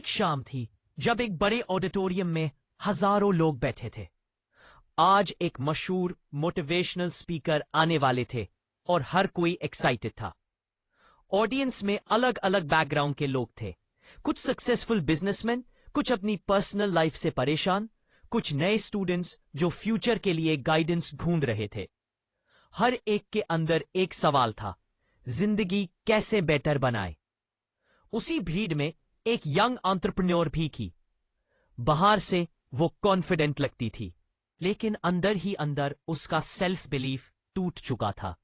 एक शाम थी जब एक बड़े ऑडिटोरियम में हजारों लोग बैठे थे। आज एक मशहूर मोटिवेशनल स्पीकर आने वाले थे और हर कोई एक्साइटेड था। ऑडियंस में अलग अलग बैकग्राउंड के लोग थे। कुछ सक्सेसफुल बिजनेसमैन, कुछ अपनी पर्सनल लाइफ से परेशान, कुछ नए स्टूडेंट्स जो फ्यूचर के लिए गाइडेंस ढूंढ रहे थे। हर एक के अंदर एक सवाल था, जिंदगी कैसे बेटर बनाए। उसी भीड़ में एक यंग एंटरप्रेन्योर भी थी। बाहर से वो कॉन्फिडेंट लगती थी, लेकिन अंदर ही अंदर उसका सेल्फ बिलीफ टूट चुका था।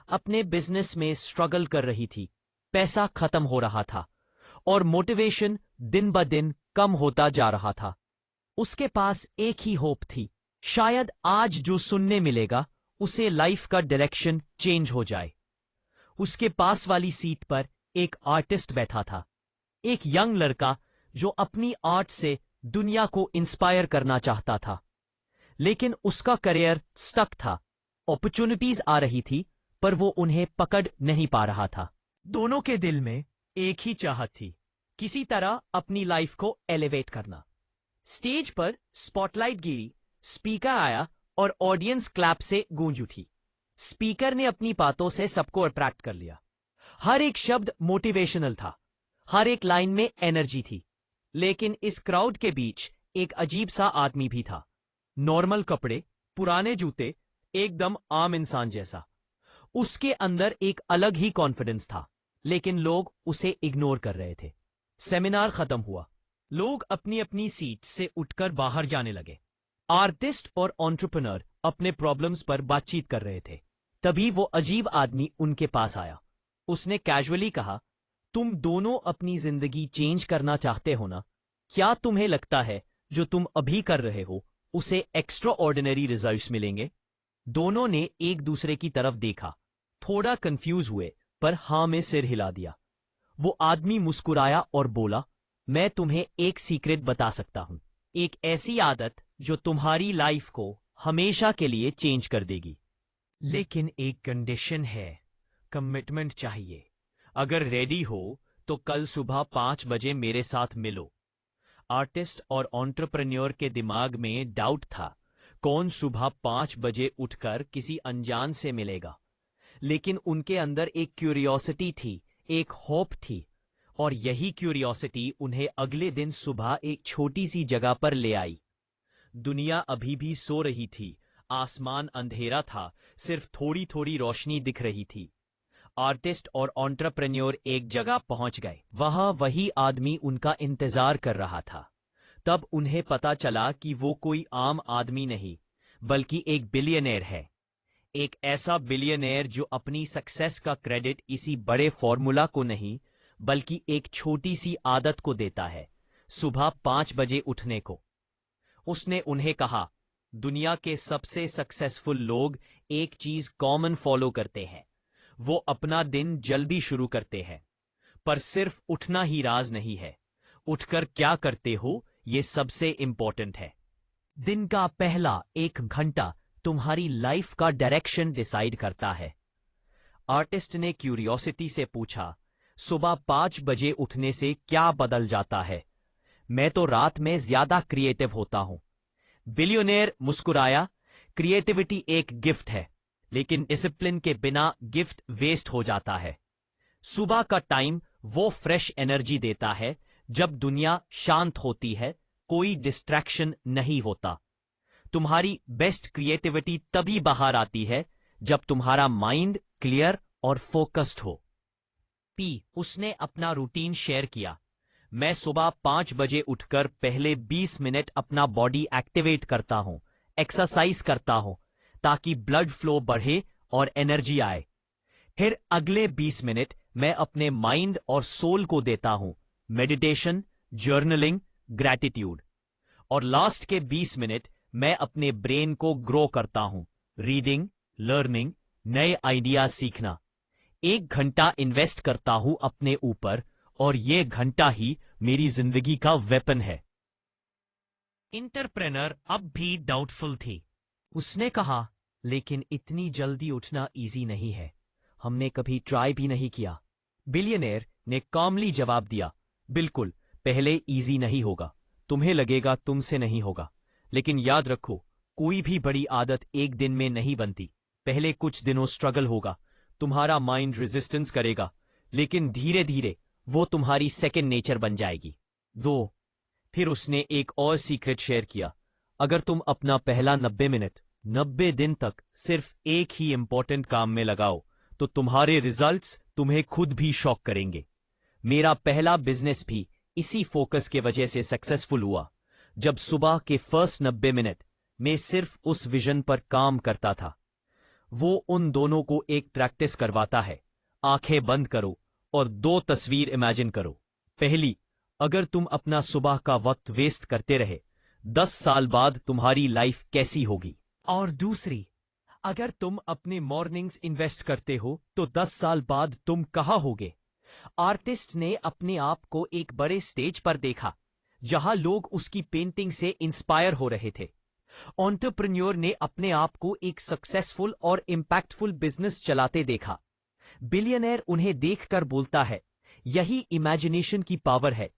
अपने बिजनेस में स्ट्रगल कर रही थी, पैसा खत्म हो रहा था और मोटिवेशन दिन ब दिन कम होता जा रहा था। उसके पास एक ही होप थी, शायद आज जो सुनने मिलेगा उसे लाइफ का डायरेक्शन चेंज हो जाए। उसके पास वाली सीट पर एक आर्टिस्ट बैठा था, एक यंग लड़का जो अपनी आर्ट से दुनिया को इंस्पायर करना चाहता था, लेकिन उसका करियर स्टक था। अपॉर्चुनिटीज आ रही थी पर वो उन्हें पकड़ नहीं पा रहा था। दोनों के दिल में एक ही चाहत थी, किसी तरह अपनी लाइफ को एलिवेट करना। स्टेज पर स्पॉटलाइट गिरी, स्पीकर आया और ऑडियंस क्लैप से गूंज उठी। स्पीकर ने अपनी बातों से सबको अट्रैक्ट कर लिया। हर एक शब्द मोटिवेशनल था, हर एक लाइन में एनर्जी थी। लेकिन इस क्राउड के बीच एक अजीब सा आदमी भी था। नॉर्मल कपड़े, पुराने जूते, एकदम आम इंसान जैसा। उसके अंदर एक अलग ही कॉन्फिडेंस था, लेकिन लोग उसे इग्नोर कर रहे थे। सेमिनार खत्म हुआ, लोग अपनी अपनी सीट से उठकर बाहर जाने लगे। आर्टिस्ट और एंटरप्रेन्योर अपने प्रॉब्लम्स पर बातचीत कर रहे थे। तभी वो अजीब आदमी उनके पास आया। उसने कैजुअली कहा, तुम दोनों अपनी जिंदगी चेंज करना चाहते हो ना? क्या तुम्हें लगता है जो तुम अभी कर रहे हो उसे एक्स्ट्रा ऑर्डिनरी रिजल्ट्स मिलेंगे? दोनों ने एक दूसरे की तरफ देखा, थोड़ा कंफ्यूज हुए पर हाँ में सिर हिला दिया। वो आदमी मुस्कुराया और बोला, मैं तुम्हें एक सीक्रेट बता सकता हूं, एक ऐसी आदत जो तुम्हारी लाइफ को हमेशा के लिए चेंज कर देगी। लेकिन एक कंडीशन है, कमिटमेंट चाहिए। अगर रेडी हो तो कल सुबह 5 बजे मेरे साथ मिलो। आर्टिस्ट और एंटरप्रेन्योर के दिमाग में डाउट था, कौन सुबह 5 बजे उठकर किसी अनजान से मिलेगा? लेकिन उनके अंदर एक क्यूरियोसिटी थी, एक होप थी, और यही क्यूरियोसिटी उन्हें अगले दिन सुबह एक छोटी सी जगह पर ले आई। दुनिया अभी भी सो रही थी, आसमान अंधेरा था, सिर्फ थोड़ी थोड़ी रोशनी दिख रही थी। आर्टिस्ट और एंटरप्रेन्योर एक जगह पहुंच गए। वहां वही आदमी उनका इंतजार कर रहा था। तब उन्हें पता चला कि वो कोई आम आदमी नहीं, बल्कि एक बिलियनेयर है। एक ऐसा बिलियनेयर जो अपनी सक्सेस का क्रेडिट इसी बड़े फॉर्मूला को नहीं, बल्कि एक छोटी सी आदत को देता है, सुबह 5 बजे उठने को। उसने उन्हें कहा, दुनिया के सबसे सक्सेसफुल लोग एक चीज कॉमन फॉलो करते हैं, वो अपना दिन जल्दी शुरू करते हैं। पर सिर्फ उठना ही राज नहीं है, उठकर क्या करते हो ये सबसे इंपॉर्टेंट है। दिन का पहला 1 घंटा तुम्हारी लाइफ का डायरेक्शन डिसाइड करता है। आर्टिस्ट ने क्यूरियोसिटी से पूछा, सुबह 5 बजे उठने से क्या बदल जाता है? मैं तो रात में ज्यादा क्रिएटिव होता हूं। बिलियनेयर मुस्कुराया, क्रिएटिविटी एक गिफ्ट है, लेकिन डिसिप्लिन के बिना गिफ्ट वेस्ट हो जाता है। सुबह का टाइम वो फ्रेश एनर्जी देता है जब दुनिया शांत होती है, कोई डिस्ट्रैक्शन नहीं होता। तुम्हारी बेस्ट क्रिएटिविटी तभी बाहर आती है जब तुम्हारा माइंड क्लियर और फोकस्ड हो। उसने अपना रूटीन शेयर किया। मैं सुबह 5 बजे उठकर पहले 20 मिनट अपना बॉडी एक्टिवेट करता हूं, एक्सरसाइज करता हूं, ताकि ब्लड फ्लो बढ़े और एनर्जी आए। फिर अगले 20 मिनट मैं अपने माइंड और सोल को देता हूं, मेडिटेशन, जर्नलिंग, ग्रैटिट्यूड। और लास्ट के 20 मिनट मैं अपने ब्रेन को ग्रो करता हूं, रीडिंग, लर्निंग, नए आइडियाज सीखना। 1 घंटा इन्वेस्ट करता हूं अपने ऊपर, और ये घंटा ही मेरी जिंदगी का वेपन है। एंटरप्रेन्योर अब भी डाउटफुल थी। उसने कहा, लेकिन इतनी जल्दी उठना इजी नहीं है, हमने कभी ट्राई भी नहीं किया। बिलियनेयर ने कामली जवाब दिया, बिल्कुल, पहले इजी नहीं होगा, तुम्हें लगेगा तुमसे नहीं होगा, लेकिन याद रखो, कोई भी बड़ी आदत एक दिन में नहीं बनती। पहले कुछ दिनों स्ट्रगल होगा, तुम्हारा माइंड रेजिस्टेंस करेगा, लेकिन धीरे धीरे वो तुम्हारी सेकंड नेचर बन जाएगी। फिर उसने एक और सीक्रेट शेयर किया, अगर तुम अपना पहला 90 मिनट 90 दिन तक सिर्फ एक ही इंपॉर्टेंट काम में लगाओ, तो तुम्हारे रिजल्ट्स तुम्हें खुद भी शॉक करेंगे। मेरा पहला बिजनेस भी इसी फोकस के वजह से सक्सेसफुल हुआ। जब सुबह के फर्स्ट 90 मिनट में सिर्फ उस विजन पर काम करता था। वो उन दोनों को एक प्रैक्टिस करवाता है। आंखें बंद करो और 2 तस्वीर इमेजिन करो। पहली, अगर तुम अपना सुबह का वक्त वेस्ट करते रहे, 10 साल बाद तुम्हारी लाइफ कैसी होगी? और दूसरी, अगर तुम अपने मॉर्निंग्स इन्वेस्ट करते हो, तो 10 साल बाद तुम कहां होगे? आर्टिस्ट ने अपने आप को एक बड़े स्टेज पर देखा, जहां लोग उसकी पेंटिंग से इंस्पायर हो रहे थे। एंटरप्रेन्योर ने अपने आप को एक सक्सेसफुल और इंपैक्टफुल बिजनेस चलाते देखा। बिलियनर उन्हें देखकर बोलता है, यही इमेजिनेशन की पावर है।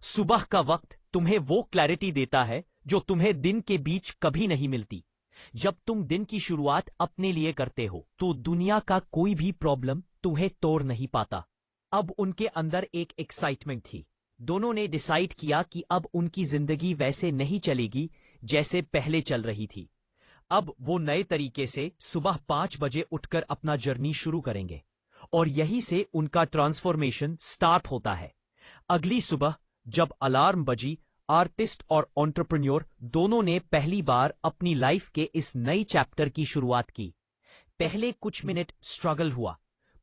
सुबह का वक्त तुम्हें वो क्लैरिटी देता है जो तुम्हें दिन के बीच कभी नहीं मिलती। जब तुम दिन की शुरुआत अपने लिए करते हो, तो दुनिया का कोई भी प्रॉब्लम तुम्हें तोड़ नहीं पाता। अब उनके अंदर एक एक्साइटमेंट थी। दोनों ने डिसाइड किया कि अब उनकी जिंदगी वैसे नहीं चलेगी जैसे पहले चल रही थी। अब वो नए तरीके से सुबह 5 बजे उठकर अपना जर्नी शुरू करेंगे, और यहीं से उनका ट्रांसफॉर्मेशन स्टार्ट होता है। अगली सुबह जब अलार्म बजी, आर्टिस्ट और एंटरप्रेन्योर दोनों ने पहली बार अपनी लाइफ के इस नई चैप्टर की शुरुआत की। पहले कुछ मिनट स्ट्रगल हुआ,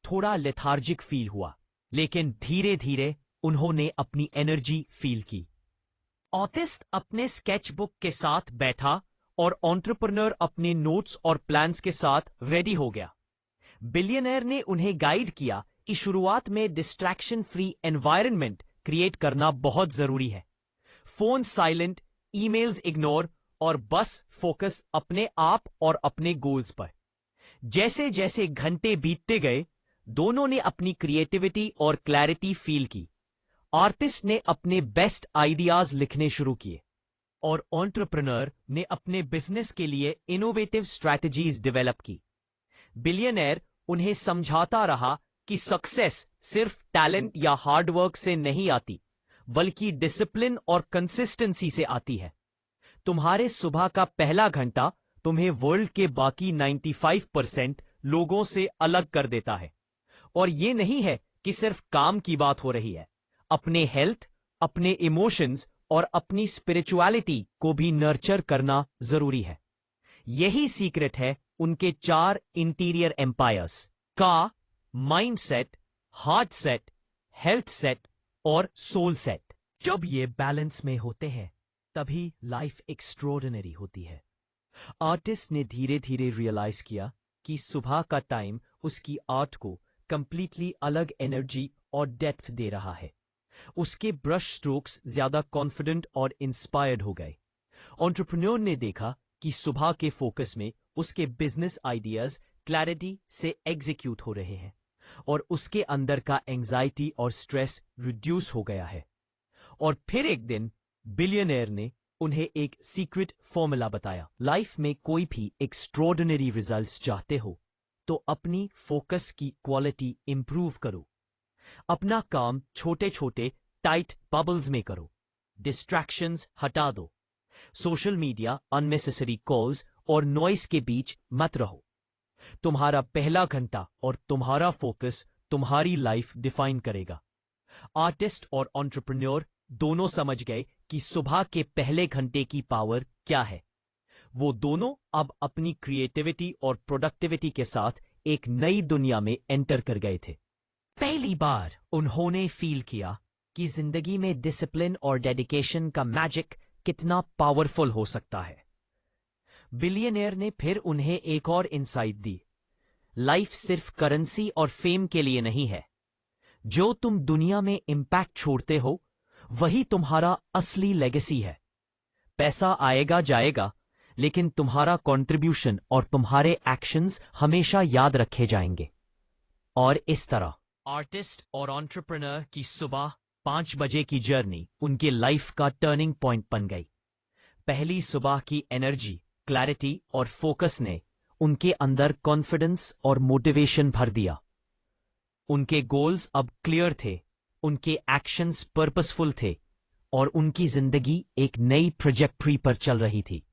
थोड़ा लेथार्जिक फील हुआ, लेकिन धीरे धीरे उन्होंने अपनी एनर्जी फील की। आर्टिस्ट अपने स्केचबुक के साथ बैठा और एंटरप्रेन्योर अपने नोट्स और प्लान्स के साथ रेडी हो गया। बिलियनर ने उन्हें गाइड किया कि शुरुआत में डिस्ट्रैक्शन फ्री एनवायरनमेंट क्रिएट करना बहुत जरूरी है। फोन साइलेंट, ईमेल्स इग्नोर और बस फोकस अपने आप और अपने गोल्स पर। जैसे जैसे घंटे बीतते गए, दोनों ने अपनी क्रिएटिविटी और क्लैरिटी फील की। आर्टिस्ट ने अपने बेस्ट आइडियाज लिखने शुरू किए, और एंटरप्रेन्योर ने अपने बिजनेस के लिए इनोवेटिव स्ट्रैटेजीज डेवलप की। बिलियनर उन्हें समझाता रहा कि सक्सेस सिर्फ टैलेंट या हार्डवर्क से नहीं आती, बल्कि डिसिप्लिन और कंसिस्टेंसी से आती है। तुम्हारे सुबह का पहला घंटा तुम्हें वर्ल्ड के बाकी 95% लोगों से अलग कर देता है। और ये नहीं है कि सिर्फ काम की बात हो रही है। अपने हेल्थ, अपने इमोशंस और अपनी स्पिरिचुअलिटी को भी नर्चर करना जरूरी है। यही सीक्रेट है उनके 4 इंटीरियर एम्पायर्स का: mindset, heart set, health set और सोल सेट। जब ये बैलेंस में होते हैं, तभी लाइफ एक्स्ट्रॉर्डिनरी होती है। आर्टिस्ट ने धीरे धीरे रियलाइज किया कि सुबह का टाइम उसकी आर्ट को कंप्लीटली अलग एनर्जी और डेप्थ दे रहा है। उसके ब्रश स्ट्रोक्स ज्यादा कॉन्फिडेंट और इंस्पायर्ड हो गए। एंटरप्रेन्योर ने देखा कि सुबह के फोकस में उसके बिजनेस आइडियाज क्लैरिटी से एग्जीक्यूट हो रहे हैं, और उसके अंदर का एंजाइटी और स्ट्रेस रिड्यूस हो गया है। और फिर एक दिन बिलियनर ने उन्हें एक सीक्रेट फॉर्मूला बताया। लाइफ में कोई भी एक्स्ट्रॉर्डिनरी रिजल्ट्स चाहते हो, तो अपनी फोकस की क्वालिटी इंप्रूव करो। अपना काम छोटे छोटे टाइट बबल्स में करो। डिस्ट्रैक्शंस हटा दो। सोशल मीडिया, अननेसेसरी कॉल्स और नॉइस के बीच मत रहो। तुम्हारा पहला घंटा और तुम्हारा फोकस तुम्हारी लाइफ डिफाइन करेगा। आर्टिस्ट और एंटरप्रेन्योर दोनों समझ गए कि सुबह के पहले घंटे की पावर क्या है। वो दोनों अब अपनी क्रिएटिविटी और प्रोडक्टिविटी के साथ एक नई दुनिया में एंटर कर गए थे। पहली बार उन्होंने फील किया कि जिंदगी में डिसिप्लिन और डेडिकेशन का मैजिक कितना पावरफुल हो सकता है। बिलियनर ने फिर उन्हें एक और इंसाइट दी। लाइफ सिर्फ करेंसी और फेम के लिए नहीं है। जो तुम दुनिया में इंपैक्ट छोड़ते हो, वही तुम्हारा असली लेगेसी है। पैसा आएगा जाएगा, लेकिन तुम्हारा कंट्रीब्यूशन और तुम्हारे एक्शंस हमेशा याद रखे जाएंगे। और इस तरह आर्टिस्ट और एंटरप्रेन्योर की सुबह 5 बजे की जर्नी उनके लाइफ का टर्निंग पॉइंट बन गई। पहली सुबह की एनर्जी, क्लैरिटी और फोकस ने उनके अंदर कॉन्फिडेंस और मोटिवेशन भर दिया। उनके गोल्स अब क्लियर थे, उनके एक्शंस पर्पसफुल थे और उनकी जिंदगी एक नई ट्रेजेक्टरी पर चल रही थी।